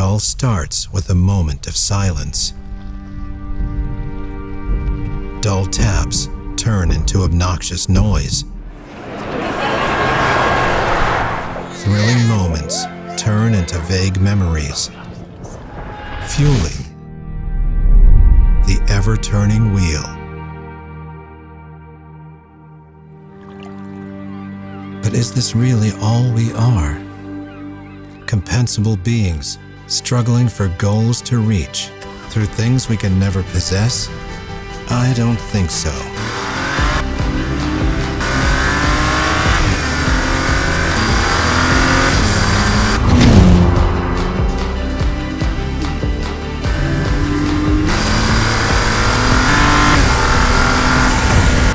all starts with a moment of silence. Dull taps turn into obnoxious noise. Thrilling moments turn into vague memories, fueling the ever-turning wheel. But is this really all we are? Compensable beings struggling for goals to reach through things we can never possess? I don't think so.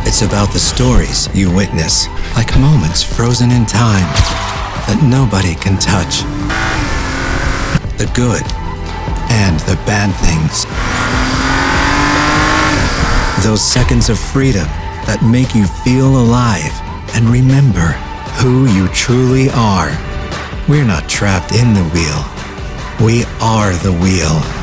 It's about the stories you witness, like moments frozen in time that nobody can touch. The good and the bad things. Those seconds of freedom that make you feel alive and remember who you truly are. We're not trapped in the wheel. We are the wheel.